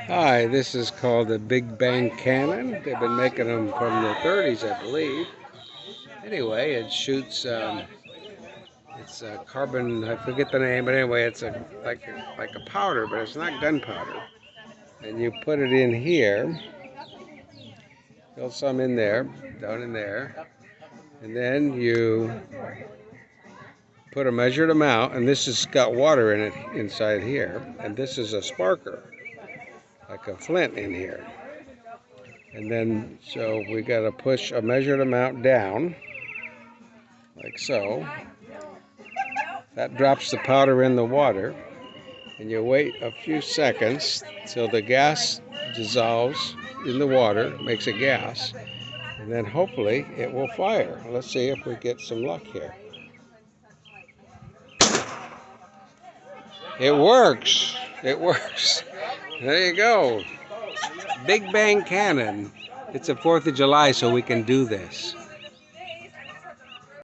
Hi, this is called the Big Bang Cannon. They've been making them from the 30s, I believe. Anyway, it shoots. It's a carbon. I forget the name, but anyway, it's like a powder, but it's not gunpowder. And you put it in here. Fill some in there, down in there, and then you put a measured amount. And this has got water in it inside here. And this is a sparker, like a flint in here. And then, so we got to push a measured amount down, like so. That drops the powder in the water, and you wait a few seconds till the gas dissolves in the water, makes a gas, and then hopefully it will fire. Let's see if we get some luck here. It works. It works. There you go. Big Bang Cannon. It's the 4th of July, so we can do this.